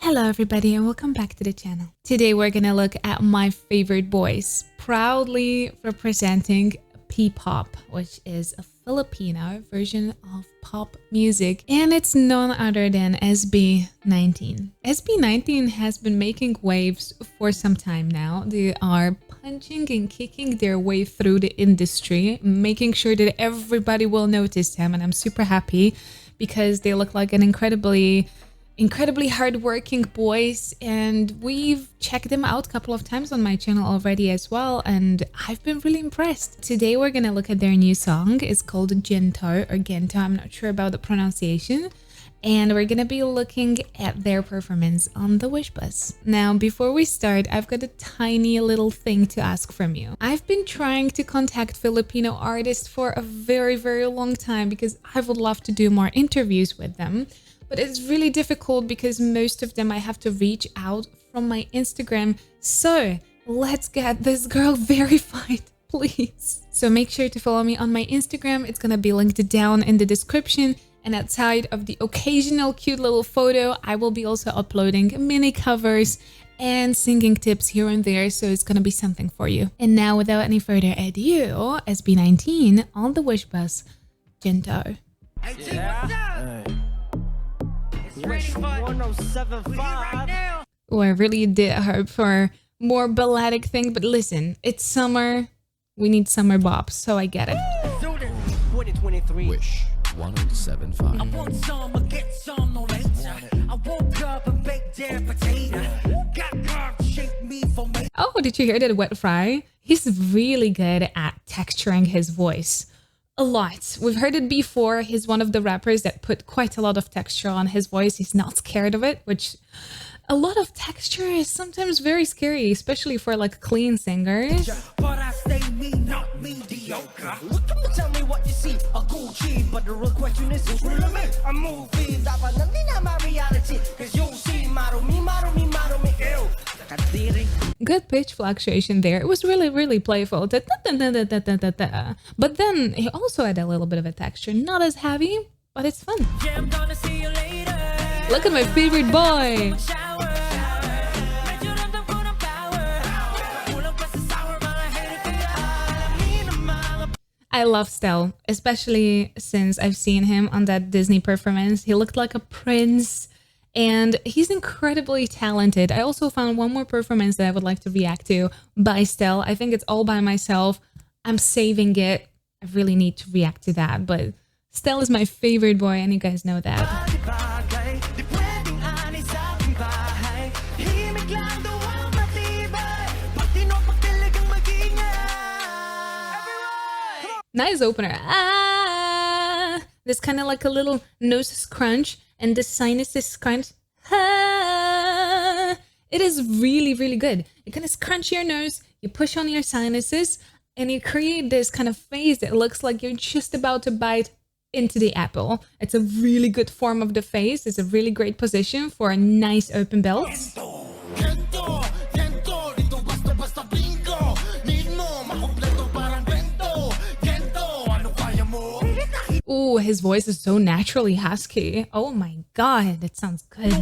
Hello everybody and welcome back to the channel. Today we're gonna look at my favorite boys, proudly representing P-pop, which is a Filipino version of pop music, and it's none other than SB19. SB19 has been making waves for some time now. They are punching and kicking their way through the industry, making sure that everybody will notice them, and I'm super happy because they look like an incredibly hardworking boys, and we've checked them out a couple of times on my channel already as well, and I've been really impressed. Today we're gonna look at their new song. It's called GENTO or GENTO, I'm not sure about the pronunciation, and we're gonna be looking at their performance on the Wishbus. Now before we start, I've got a tiny little thing to ask from you. I've been trying to contact Filipino artists for a very long time because I would love to do more interviews with them. But it's really difficult because most of them I have to reach out from my Instagram. So let's get this girl verified, please. So make sure to follow me on my Instagram. It's gonna be linked down in the description. And outside of the occasional cute little photo, I will be also uploading mini covers and singing tips here and there. So it's gonna be something for you. And now without any further ado, SB19 on the Wishbus, GENTO. Wish 1075. Oh, I really did hope for more balladic thing, but listen, it's summer. We need summer bops, so I get it. 2023. Wish 1075. I want some, I get some, no later. I woke up and baked their potato. Got carbs, shake me for me. Oh, did you hear that wet fry? He's really good at texturing his voice. A lot. We've heard it before. He's one of the rappers that put quite a lot of texture on his voice. He's not scared of it, which a lot of texture is sometimes very scary, especially for like clean singers. But I stay me, not mediocre. Look at me, tell me what you see. A Gucci, but the real question is really me. I'm moving. Dapat nandun na my reality. Cause you see, maro me, ew. Good pitch fluctuation there. It was really playful. But then he also had a little bit of a texture. Not as heavy, but it's fun. Yeah, I'm gonna see you later. Look at my favorite boy. I love Stell, especially since I've seen him on that Disney performance. He looked like a prince. And he's incredibly talented. I also found one more performance that I would like to react to by Stell. I think it's all by myself. I'm saving it. I really need to react to that. But Stell is my favorite boy, and you guys know that. Nice opener. Ah! There's kind of like a little nose scrunch. And the sinuses scrunch. Ah, it is really good. You kind of scrunch your nose, you push on your sinuses, and you create this kind of face that looks like you're just about to bite into the apple. It's a really good form of the face. It's a really great position for a nice open belt. Ooh, his voice is so naturally husky. Oh my god, that sounds good.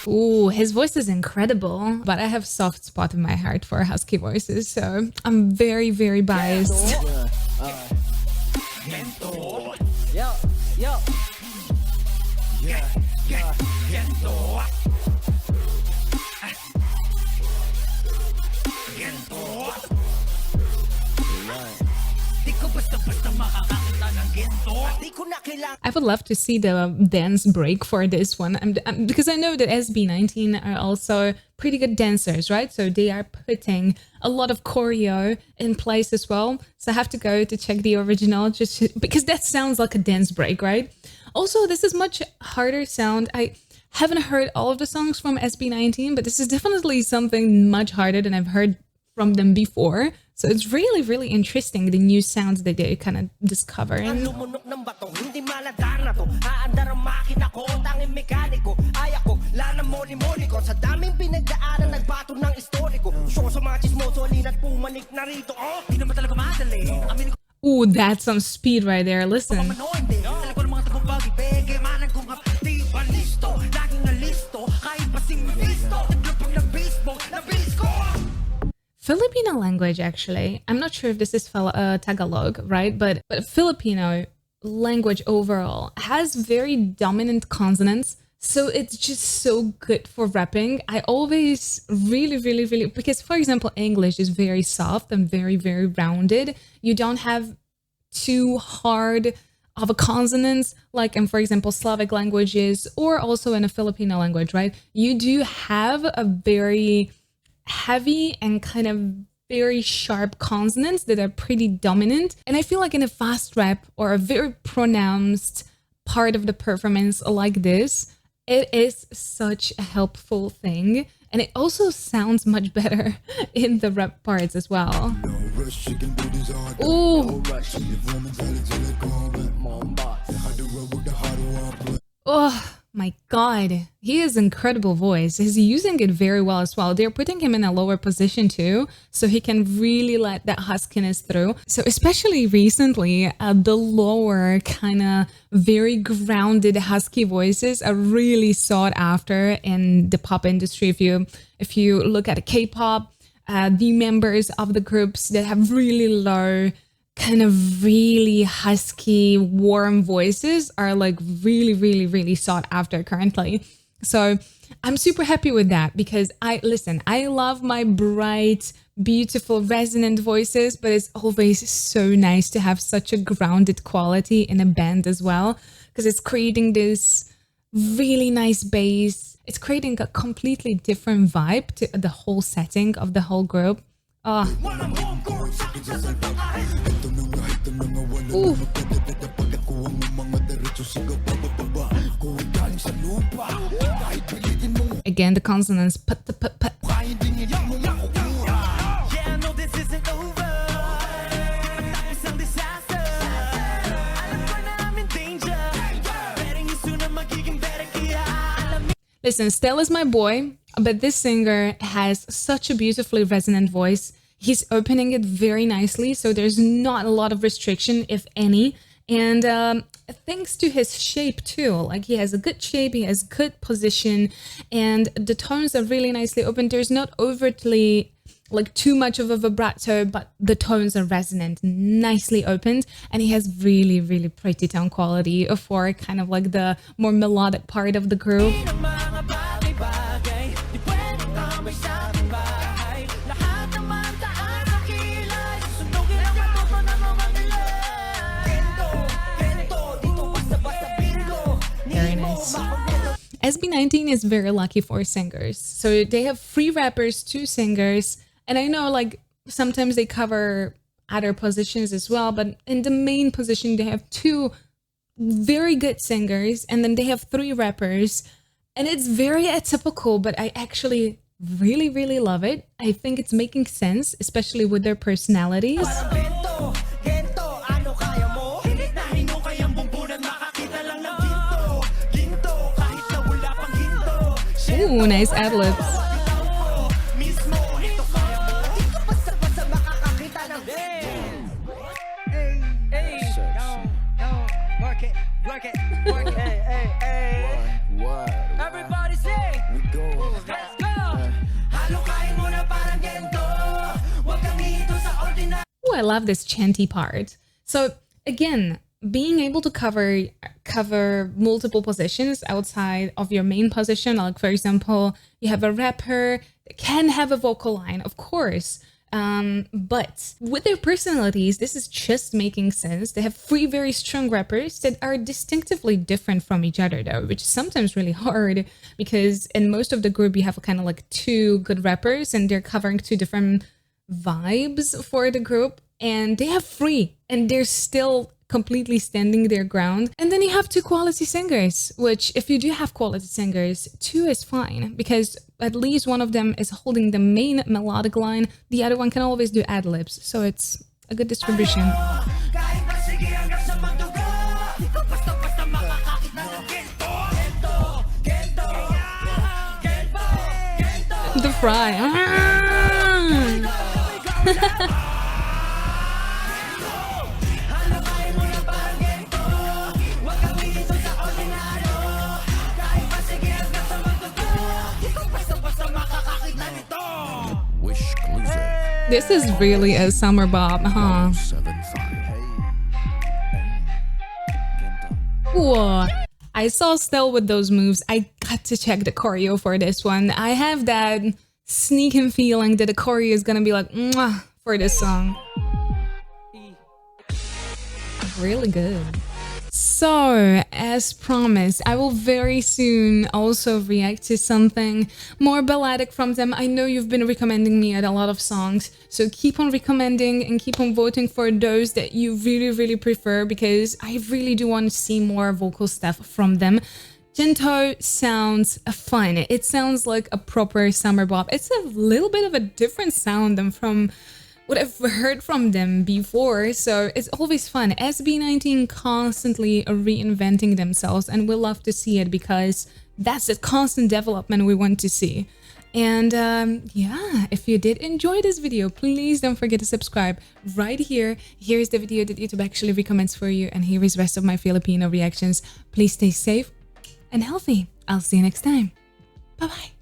Ooh, his voice is incredible, but I have a soft spot in my heart for husky voices, so I'm very biased. I would love to see the dance break for this one, because I know that SB19 are also pretty good dancers, right? So they are putting a lot of choreo in place as well. So I have to go to check the original just because that sounds like a dance break, right? Also, this is much harder sound. I haven't heard all of the songs from SB19, but this is definitely something much harder than I've heard from them before. So it's really interesting, the new sounds that they're kind of discovering. mga chismoso, halina't pumanik na rito. Oh, di naman talaga madali. Amin ko Ooh, that's some speed right there. Listen. manoinde. Alam ko ng mga tagumpagi, bege manan kung di ba listo. Laging na listo, kahit pasing listo. Taglupang na baseball, na base ko. Filipino language, actually, I'm not sure if this is Tagalog, right? But Filipino language overall has very dominant consonants. So it's just so good for rapping. I always really, because for example, English is very soft and very, very rounded. You don't have too hard of a consonants like in, for example, Slavic languages or also in a Filipino language, right? You do have a very heavy and kind of very sharp consonants that are pretty dominant. And I feel like in a fast rap or a very pronounced part of the performance like this, it is such a helpful thing. And it also sounds much better in the rap parts as well. Ooh. Oh my god, he has incredible voice. He's using it very well as well. They're putting him in a lower position too, so he can really let that huskiness through. So especially recently, the lower kind of very grounded husky voices are really sought after in the pop industry. If you look at K-pop, the members of the groups that have really low kind of really husky, warm voices are like really sought after currently. So I'm super happy with that because I love my bright, beautiful, resonant voices, but it's always so nice to have such a grounded quality in a band as well, because it's creating this really nice bass. It's creating a completely different vibe to the whole setting of the whole group. Ooh. Again, the consonants. Listen, Stell is my boy, but this singer has such a beautifully resonant voice. He's opening it very nicely, so there's not a lot of restriction, if any. And thanks to his shape too, like he has a good shape, he has good position, and the tones are really nicely opened. There's not overtly like too much of a vibrato, but the tones are resonant, nicely opened, and he has really pretty tone quality for kind of like the more melodic part of the group. Very nice. SB19 is very lucky for singers. So they have 3 rappers, 2 singers. And I know like sometimes they cover other positions as well, but in the main position, they have 2 very good singers and then they have 3 rappers. And it's very atypical, but I actually really love it. I think it's making sense, especially with their personalities. Ooh, nice ad-libs. Everybody say, let's go. Ooh, I love this chanty part. So again, being able to cover multiple positions outside of your main position, like for example, you have a rapper that can have a vocal line, of course, but with their personalities, this is just making sense. They have 3 very strong rappers that are distinctively different from each other though, which is sometimes really hard because in most of the group you have kind of like 2 good rappers and they're covering 2 different vibes for the group, and they have 3 and they're still completely standing their ground. And then you have 2 quality singers, which if you do have quality singers, 2 is fine because at least one of them is holding the main melodic line, the other one can always do ad-libs, so it's a good distribution. The fry. Ano kaya mo na parang gento? Huwag kang dito sa ordinaryo. Kahit pa sige hanggang sa magtotoo. Di ko basta-basta makakakita nito. This is really a summer bop, huh? Whoa. I saw Stell with those moves. I got to check the choreo for this one. I have that sneaking feeling that the choreo is gonna be like mwah for this song. Really good. So, as promised, I will very soon also react to something more balladic from them. I know you've been recommending me a lot of songs, so keep on recommending and keep on voting for those that you really prefer, because I really do want to see more vocal stuff from them. GENTO sounds fun. It sounds like a proper summer bop. It's a little bit of a different sound than from what I've heard from them before, so it's always fun. SB19 constantly reinventing themselves, and we love to see it because that's the constant development we want to see. And yeah, if you did enjoy this video, please don't forget to subscribe right here. Here's the video that YouTube actually recommends for you, and here is the rest of my Filipino reactions. Please stay safe and healthy. I'll see you next time. Bye bye.